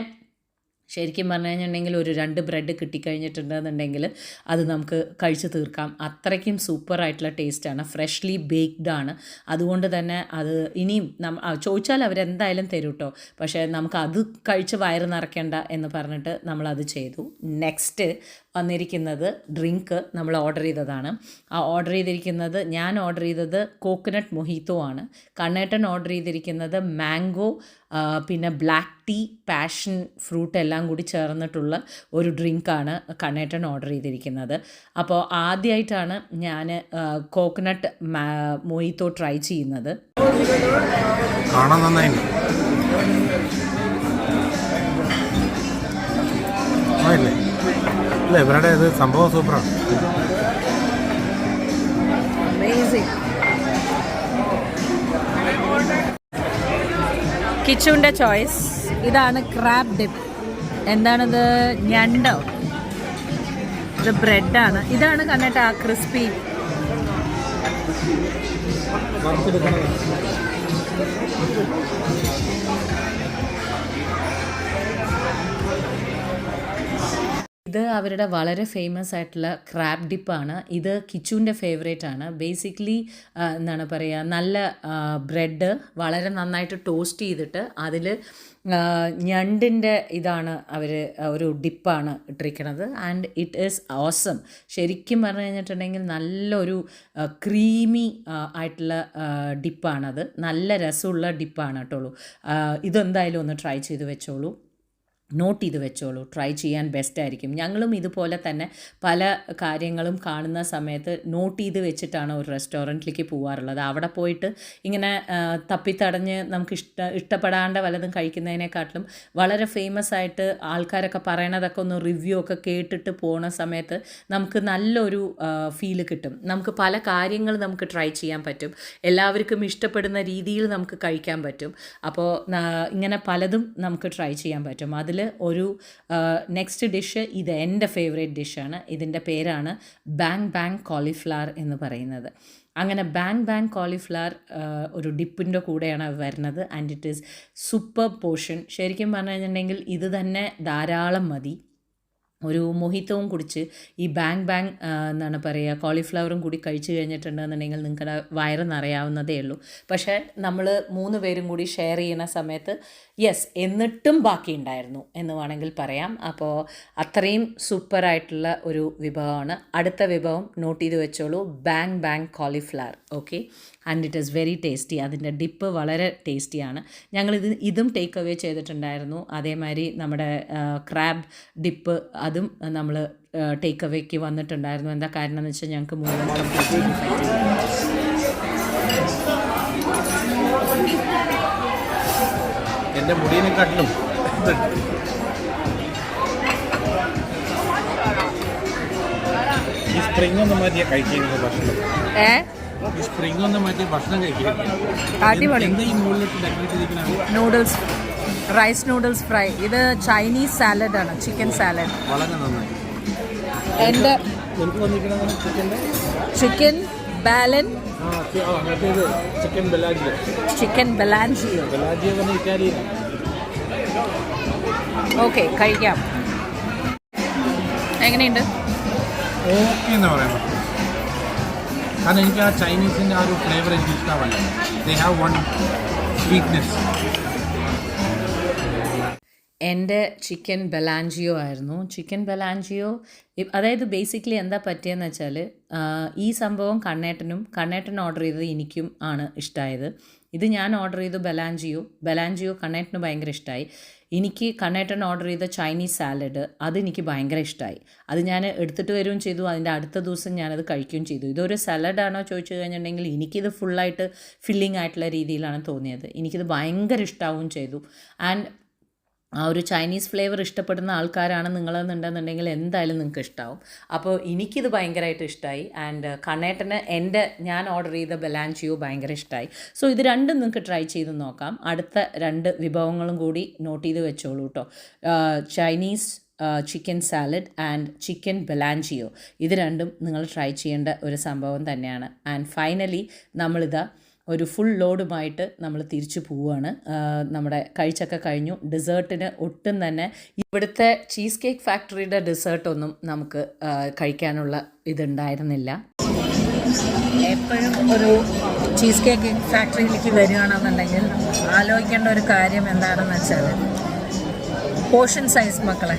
ശരിക്കും പറഞ്ഞു കഴിഞ്ഞിട്ടുണ്ടെങ്കിൽ ഒരു 2 ബ്രെഡ് കിട്ടിക്കഴിഞ്ഞിട്ടുണ്ടെന്നുണ്ടെങ്കിൽ അത് നമുക്ക് കഴിച്ച് തീർക്കാം. അത്രയ്ക്കും സൂപ്പറായിട്ടുള്ള ടേസ്റ്റാണ്. ഫ്രഷ്ലി ബേക്ക്ഡ് ആണ്. അതുകൊണ്ട് തന്നെ അത് ഇനിയും ചോദിച്ചാൽ അവരെന്തായാലും തരും കേട്ടോ. പക്ഷേ നമുക്ക് അത് കഴിച്ച് വയറ് നിറയ്ക്കേണ്ട എന്ന് പറഞ്ഞിട്ട് നമ്മളത് ചെയ്തു. നെക്സ്റ്റ് വന്നിരിക്കുന്നത് ഡ്രിങ്ക് നമ്മൾ ഓർഡർ ചെയ്തതാണ്. ഞാൻ ഓർഡർ ചെയ്തത് കോക്കനട്ട് മൊഹിത്തോ ആണ്. കണ്ണേട്ടൻ ഓർഡർ ചെയ്തിരിക്കുന്നത് മാംഗോ, പിന്നെ ബ്ലാക്ക് ടീ, പാഷൻ ഫ്രൂട്ട് എല്ലാം കൂടി ചേർന്നിട്ടുള്ള ഒരു ഡ്രിങ്കാണ് കണ്ണേട്ടൻ ഓർഡർ ചെയ്തിരിക്കുന്നത്. അപ്പോൾ ആദ്യമായിട്ടാണ് ഞാൻ കോക്കനട്ട് മൊഹിത്തോ ട്രൈ ചെയ്യുന്നത്. കാണാൻ നന്നായില്ലേ? അല്ല, ഇവരുടെ ഇത് സംഭവം സൂപ്പറാണ്. കിച്ചുവിൻ്റെ ചോയ്സ് ഇതാണ് ക്രാബ് ഡിപ്പ്. എന്താണിത്? ഞണ്ടോ? ഇത് ബ്രെഡാണ്. ഇതാണ് കണ്ടിട്ട് ആ ക്രിസ്പി. ഇത് അവരുടെ വളരെ ഫേമസ് ആയിട്ടുള്ള ക്രാബ് ഡിപ്പാണ്. ഇത് കിച്ചുവിൻ്റെ ഫേവറേറ്റ് ആണ്. ബേസിക്കലി എന്താണ് പറയുക, നല്ല ബ്രെഡ് വളരെ നന്നായിട്ട് ടോസ്റ്റ് ചെയ്തിട്ട് അതിൽ ഞണ്ടിൻ്റെ ഇതാണ് അവർ ഒരു ഡിപ്പാണ് ഇട്ടിരിക്കുന്നത്. And it is awesome. ശരിക്കും പറഞ്ഞു കഴിഞ്ഞിട്ടുണ്ടെങ്കിൽ നല്ലൊരു ക്രീമി ആയിട്ടുള്ള ഡിപ്പാണത്. നല്ല രസമുള്ള ഡിപ്പാണ് കേട്ടോളൂ. ഇതെന്തായാലും ഒന്ന് ട്രൈ ചെയ്ത് വെച്ചോളൂ, നോട്ട് ചെയ്ത് വെച്ചോളൂ. ട്രൈ ചെയ്യാൻ ബെസ്റ്റായിരിക്കും. ഞങ്ങളും ഇതുപോലെ തന്നെ പല കാര്യങ്ങളും കാണുന്ന സമയത്ത് നോട്ട് ചെയ്ത് വെച്ചിട്ടാണ് ഒരു റെസ്റ്റോറൻറ്റിലേക്ക് പോകാറുള്ളത്. അവിടെ പോയിട്ട് ഇങ്ങനെ തപ്പിത്തടഞ്ഞ് നമുക്ക് ഇഷ്ടപ്പെടാണ്ട് വല്ലതും കഴിക്കുന്നതിനെക്കാട്ടിലും വളരെ ഫേമസ് ആയിട്ട് ആൾക്കാരൊക്കെ പറയണതൊക്കെ ഒന്ന് റിവ്യൂ ഒക്കെ കേട്ടിട്ട് പോകുന്ന സമയത്ത് നമുക്ക് നല്ലൊരു ഫീല് കിട്ടും. നമുക്ക് പല കാര്യങ്ങൾ നമുക്ക് ട്രൈ ചെയ്യാൻ പറ്റും. എല്ലാവർക്കും ഇഷ്ടപ്പെടുന്ന രീതിയിൽ നമുക്ക് കഴിക്കാൻ പറ്റും. അപ്പോൾ ഇങ്ങനെ പലതും നമുക്ക് ട്രൈ ചെയ്യാൻ പറ്റും. അതിൽ ഒരു നെക്സ്റ്റ് ഡിഷ് ഇത് എൻ്റെ ഫേവറേറ്റ് ഡിഷാണ്. ഇതിൻ്റെ പേരാണ് ബാങ് കോളിഫ്ലവർ എന്ന് പറയുന്നത്. അങ്ങനെ ബാങ് കോളിഫ്ലവർ ഒരു ഡിപ്പിൻ്റെ കൂടെയാണ് വരുന്നത്. And it is super portion. ശരിക്കും പറഞ്ഞു കഴിഞ്ഞിട്ടുണ്ടെങ്കിൽ ഇത് തന്നെ ധാരാളം മതി. ഒരു മൊഹിത്തവും കുടിച്ച് ഈ ബാങ് എന്താണ് പറയുക കോളിഫ്ലവറും കൂടി കഴിച്ച് കഴിഞ്ഞിട്ടുണ്ടെന്നുണ്ടെങ്കിൽ നിങ്ങളുടെ വയറ് നിറയാവുന്നതേ ഉള്ളൂ. പക്ഷേ നമ്മൾ 3 പേരും കൂടി ഷെയർ ചെയ്യുന്ന സമയത്ത് എന്നിട്ടും ബാക്കി ഉണ്ടായിരുന്നു എന്ന് വേണമെങ്കിൽ പറയാം. അപ്പോൾ അത്രയും സൂപ്പറായിട്ടുള്ള ഒരു വിഭവമാണ്. അടുത്ത വിഭവം നോട്ട് ചെയ്ത് വെച്ചോളൂ, bang cauliflower. Okay, and it is very tasty. അതിൻ്റെ ഡിപ്പ് വളരെ ടേസ്റ്റിയാണ്. ഇതും ടേക്ക് അവേ ചെയ്തിട്ടുണ്ടായിരുന്നു. അതേമാതിരി നമ്മുടെ ക്രാബ് ഡിപ്പ് അതും നമ്മൾ ടേക്ക് അവേക്ക് വന്നിട്ടുണ്ടായിരുന്നു. എന്താ കാരണം എന്ന് വെച്ചാൽ ഞങ്ങൾക്ക് മുഴുവൻ എൻ്റെ മുടിയെക്കാട്ടിലും ഈ സ്പ്രിംഗ് ഒന്നും മാറ്റിയ കഴിക്കുന്നത് ഭക്ഷണം. ഈ സ്പ്രിംഗ് ഒന്നും മാറ്റിയ ഭക്ഷണം കഴിക്കുന്നത് എന്താ ഈ മുകളിലിട്ട് ഡെക്കറേറ്റ് ചെയ്തിരിക്കുന്നത്? Noodles, rice noodles fry. ഇത് ചൈനീസ് സാലഡാണ്, ചിക്കൻ സാലഡ്. വളരെ നന്നായി. എൻ്റെ എനിക്ക് വന്നിരിക്കുന്നത് ചിക്കൻ ബാലൻ, chicken Bellagio. Chicken Bellagio. Bellagio എന്ന് ഇറ്റാലിയൻ. ഓക്കെ, കഴിക്കാം. എങ്ങനെയുണ്ട്? ഓക്കെ എന്ന് പറയാൻ പറ്റും. കാരണം എനിക്ക് ആ ചൈനീസിൻ്റെ ആ ഒരു ഫ്ലേവർ എനിക്ക് ഇഷ്ടമല്ല. They have one sweetness. എൻ്റെ ചിക്കൻ ബെലാഞ്ചിയോ ആയിരുന്നു. ചിക്കൻ ബെലാഞ്ചിയോ അതായത് ബേസിക്കലി എന്താ പറ്റിയെന്ന് വെച്ചാൽ ഈ സംഭവം കണ്ണേട്ടൻ ഓർഡർ ചെയ്തത് എനിക്കും ആണ് ഇഷ്ടമായത്. ഇത് ഞാൻ ഓർഡർ ചെയ്തു ബെലാഞ്ചിയോ കണ്ണേട്ടന് ഭയങ്കര ഇഷ്ടമായി. എനിക്ക് കണ്ണേട്ടൻ ഓർഡർ ചെയ്ത ചൈനീസ് സാലഡ് അതെനിക്ക് ഭയങ്കര ഇഷ്ടമായി. അത് ഞാൻ എടുത്തിട്ട് വരികയും ചെയ്തു. അതിൻ്റെ അടുത്ത ദിവസം ഞാനത് കഴിക്കുകയും ചെയ്തു. ഇതൊരു സലാഡാണോ ചോദിച്ചു കഴിഞ്ഞിട്ടുണ്ടെങ്കിൽ എനിക്കിത് ഫുള്ളായിട്ട് ഫില്ലിംഗ് ആയിട്ടുള്ള രീതിയിലാണ് തോന്നിയത്. എനിക്കിത് ഭയങ്കര ഇഷ്ടമാവുകയും ചെയ്തു. ആൻഡ് ആ ഒരു ചൈനീസ് ഫ്ലേവർ ഇഷ്ടപ്പെടുന്ന ആൾക്കാരാണ് നിങ്ങളെന്നുണ്ടെന്നുണ്ടെങ്കിൽ എന്തായാലും നിങ്ങൾക്ക് ഇഷ്ടമാവും. അപ്പോൾ എനിക്കിത് ഭയങ്കരമായിട്ട് ഇഷ്ടമായി. ആൻഡ് കണ്ണേട്ടന് ഞാൻ ഓർഡർ ചെയ്ത ബെലാഞ്ചിയോ ഭയങ്കര ഇഷ്ടമായി. സോ ഇത് രണ്ടും നിങ്ങൾക്ക് ട്രൈ ചെയ്ത് നോക്കാം. അടുത്ത 2 വിഭവങ്ങളും കൂടി നോട്ട് ചെയ്ത് വെച്ചോളൂ കേട്ടോ. Chinese chicken salad and chicken Bellagio, ഇത് രണ്ടും നിങ്ങൾ ട്രൈ ചെയ്യേണ്ട ഒരു സംഭവം തന്നെയാണ്. ആൻഡ് ഫൈനലി നമ്മളിതാ ഒരു ഫുൾ ലോഡുമായിട്ട് നമ്മൾ തിരിച്ചു പോവുകയാണ്. നമ്മുടെ കഴിച്ചൊക്കെ കഴിഞ്ഞു. ഡെസേർട്ടിന് ഒട്ടും തന്നെ ഇവിടുത്തെ ചീസ് കേക്ക് ഫാക്ടറിയുടെ ഡെസേർട്ടൊന്നും നമുക്ക് കഴിക്കാനുള്ള ഇതുണ്ടായിരുന്നില്ല. എപ്പോഴും ഒരു ചീസ് കേക്ക് ഫാക്ടറിയിലേക്ക് വരികയാണെന്നുണ്ടെങ്കിൽ ആലോചിക്കേണ്ട ഒരു കാര്യം എന്താണെന്ന് വെച്ചാൽ പോർഷൻ സൈസ്. മക്കളെ,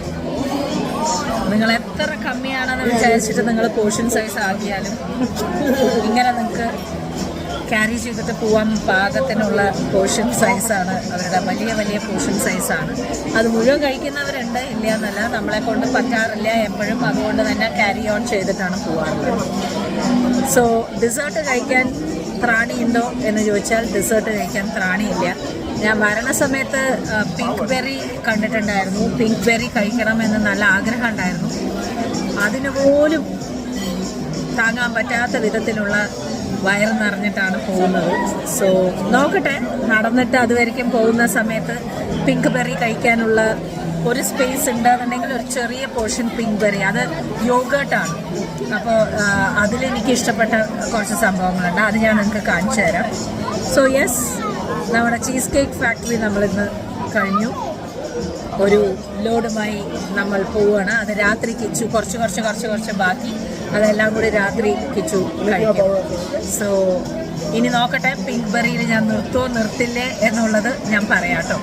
നിങ്ങൾ എത്ര കമ്മിയാണെന്ന് വിചാരിച്ചിട്ട് നിങ്ങൾ പോർഷൻ സൈസ് ആക്കിയാലും ഇങ്ങനെ നിങ്ങൾക്ക് ക്യാരി ചെയ്തിട്ട് പോകാൻ പാകത്തിനുള്ള പോർഷൻ സൈസാണ് അവരുടെ. വലിയ പോർഷൻ സൈസാണ്. അത് മുഴുവൻ കഴിക്കുന്നവരുണ്ട്, ഇല്ല എന്നല്ല. നമ്മളെ കൊണ്ട് പറ്റാറില്ല എപ്പോഴും. അതുകൊണ്ട് തന്നെ ക്യാരി ഓൺ ചെയ്തിട്ടാണ് പോകാറുള്ളത്. സോ ഡെസേർട്ട് കഴിക്കാൻ ത്രാണിയുണ്ടോ എന്ന് ചോദിച്ചാൽ ഡെസേർട്ട് കഴിക്കാൻ ത്രാണിയില്ല. ഞാൻ വരണ സമയത്ത് പിങ്ക് ബെറി കണ്ടിട്ടുണ്ടായിരുന്നു. പിങ്ക് ബെറി കഴിക്കണമെന്ന് നല്ല ആഗ്രഹം ഉണ്ടായിരുന്നു. അതിന് പോലും താങ്ങാൻ പറ്റാത്ത വിധത്തിലുള്ള വയറ് നിറഞ്ഞിട്ടാണ് പോകുന്നത്. സോ നോക്കട്ടെ, നടന്നിട്ട് അതുവരെയ്ക്കും പോകുന്ന സമയത്ത് പിങ്ക് ബെറി കഴിക്കാനുള്ള ഒരു സ്പേസ് ഉണ്ടെന്നുണ്ടെങ്കിൽ ഒരു ചെറിയ പോർഷൻ പിങ്ക് ബെറി, അത് യോഗേർട്ടാണ്. അപ്പോൾ അതിലെനിക്ക് ഇഷ്ടപ്പെട്ട കുറച്ച് സംഭവങ്ങളുണ്ട്. അത് ഞാൻ നിങ്ങൾക്ക് കാണിച്ചു തരാം. സോ യെസ്, നമ്മുടെ ചീസ് കേക്ക് ഫാക്ടറി നമ്മളിന്ന് കഴിഞ്ഞു. ഒരു ലോഡുമായി നമ്മൾ പോവുകയാണ്. അത് രാത്രി കിച്ചു കുറച്ച് ബാക്കി, അതെല്ലാം കൂടി രാത്രി കിച്ചു കഴിക്കും. സോ ഇനി നോക്കട്ടെ, പിങ്ക് ബെറിയിൽ ഞാൻ നിർത്തില്ലേ എന്നുള്ളത് ഞാൻ പറയാം കേട്ടോ.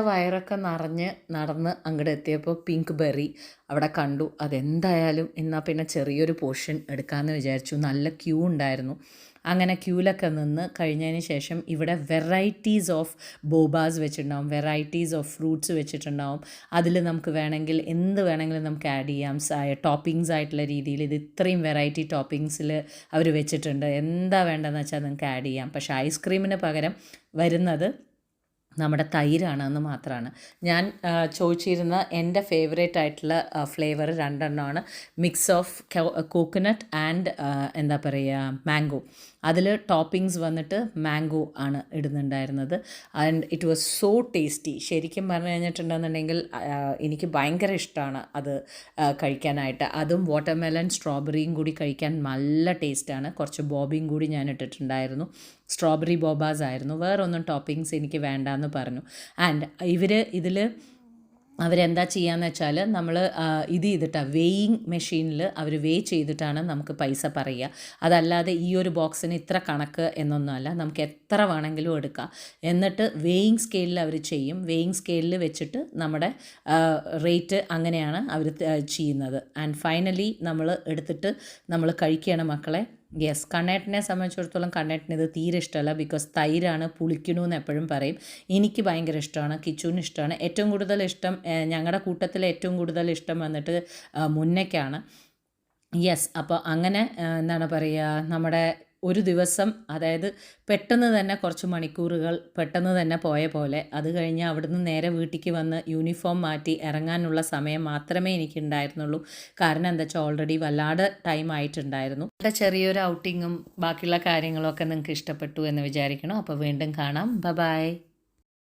വയറൊക്കെ നിറഞ്ഞ് നടന്ന് അങ്ങോട്ട് എത്തിയപ്പോൾ പിങ്ക് ബെറി അവിടെ കണ്ടു. അതെന്തായാലും എന്നാൽ പിന്നെ ചെറിയൊരു പോർഷൻ എടുക്കാമെന്ന് വിചാരിച്ചു. നല്ല ക്യൂ ഉണ്ടായിരുന്നു. അങ്ങനെ ക്യൂലൊക്കെ നിന്ന് കഴിഞ്ഞതിന് ശേഷം ഇവിടെ വെറൈറ്റീസ് ഓഫ് ബോബാസ് വെച്ചിട്ടുണ്ടാവും, വെറൈറ്റീസ് ഓഫ് ഫ്രൂട്ട്സ് വെച്ചിട്ടുണ്ടാവും. അതിൽ നമുക്ക് വേണമെങ്കിൽ എന്ത് വേണമെങ്കിലും നമുക്ക് ആഡ് ചെയ്യാം. ടോപ്പിങ്സ് ആയിട്ടുള്ള രീതിയിൽ ഇത് ഇത്രയും വെറൈറ്റി ടോപ്പിങ്സിൽ അവർ വെച്ചിട്ടുണ്ട്. എന്താ വേണ്ടതെന്ന് വെച്ചാൽ നിങ്ങൾക്ക് ആഡ് ചെയ്യാം. പക്ഷേ ഐസ്ക്രീമിന് പകരം വരുന്നത് നമ്മുടെ തൈരാണെന്ന് മാത്രമാണ്. ഞാൻ ചോദിച്ചിരുന്ന എൻ്റെ ഫേവറേറ്റ് ആയിട്ടുള്ള ഫ്ലേവർ രണ്ടെണ്ണമാണ്. മിക്സ് ഓഫ് കോക്കനട്ട് ആൻഡ് എന്താ പറയുക മാംഗോ. അതിൽ ടോപ്പിങ്സ് വന്നിട്ട് മാംഗോ ആണ് ഇടുന്നുണ്ടായിരുന്നത്. And it was so tasty. ശരിക്കും പറഞ്ഞു കഴിഞ്ഞിട്ടുണ്ടെന്നുണ്ടെങ്കിൽ എനിക്ക് ഭയങ്കര ഇഷ്ടമാണ് അത് കഴിക്കാനായിട്ട്. അതും വാട്ടർമെലൺ സ്ട്രോബെറിയും കൂടി കഴിക്കാൻ നല്ല ടേസ്റ്റാണ്. കുറച്ച് ബോബിയും കൂടി ഞാൻ ഇട്ടിട്ടുണ്ടായിരുന്നു. സ്ട്രോബെറി ബോബാസ് ആയിരുന്നു. വേറൊന്നും ടോപ്പിങ്സ് എനിക്ക് വേണ്ടാന്ന് പറഞ്ഞു. ആൻഡ് ഇതിൽ അവരെന്താ ചെയ്യാന്ന് വെച്ചാൽ നമ്മൾ ഇത് ചെയ്തിട്ടാണ് വെയിങ് മെഷീനിൽ അവർ വെയ് ചെയ്തിട്ടാണ് നമുക്ക് പൈസ പറയുക. അതല്ലാതെ ഈ ഒരു ബോക്സിന് ഇത്ര കണക്ക് എന്നൊന്നുമല്ല, നമുക്ക് എത്ര വേണമെങ്കിലും എടുക്കാം. എന്നിട്ട് വെയിങ് സ്കെയിലിൽ അവർ ചെയ്യും. വെയിങ് സ്കെയിലിൽ വെച്ചിട്ട് നമ്മുടെ റേറ്റ് അങ്ങനെയാണ് അവർ ചെയ്യുന്നത്. ആൻഡ് ഫൈനലി നമ്മൾ എടുത്തിട്ട് നമ്മൾ കഴിക്കുകയാണ് മക്കളെ. യെസ്, കണ്ണേട്ടനെ സംബന്ധിച്ചിടത്തോളം കണ്ണേട്ടന് ഇത് തീരെ ഇഷ്ടമല്ല. ബിക്കോസ് തൈരാണ്, പുളിക്കണമെന്ന് എപ്പോഴും പറയും. എനിക്ക് ഭയങ്കര ഇഷ്ടമാണ്, കിച്ചുവിന് ഇഷ്ടമാണ്. ഏറ്റവും കൂടുതൽ ഇഷ്ടം ഞങ്ങളുടെ കൂട്ടത്തിൽ ഏറ്റവും കൂടുതൽ ഇഷ്ടം വന്നിട്ട് മുന്നയ്ക്കാണ്. യെസ്, അപ്പോൾ അങ്ങനെ എന്താണ് പറയുക, നമ്മുടെ ഒരു ദിവസം, അതായത് പെട്ടെന്ന് തന്നെ കുറച്ച് മണിക്കൂറുകൾ പെട്ടെന്ന് തന്നെ പോയ പോലെ. അത് കഴിഞ്ഞ് അവിടുന്ന് നേരെ വീട്ടിലേക്ക് വന്ന് യൂണിഫോം മാറ്റി ഇറങ്ങാനുള്ള സമയം മാത്രമേ എനിക്കുണ്ടായിരുന്നുള്ളൂ. കാരണം എന്താ വെച്ചാൽ ഓൾറെഡി വല്ലാതെ ടൈം ആയിട്ടുണ്ടായിരുന്നു. ഇവിടെ ചെറിയൊരു ഔട്ടിങ്ങും ബാക്കിയുള്ള കാര്യങ്ങളൊക്കെ നിങ്ങൾക്ക് ഇഷ്ടപ്പെട്ടു എന്ന് വിചാരിക്കണം. അപ്പോൾ വീണ്ടും കാണാം. ബൈ.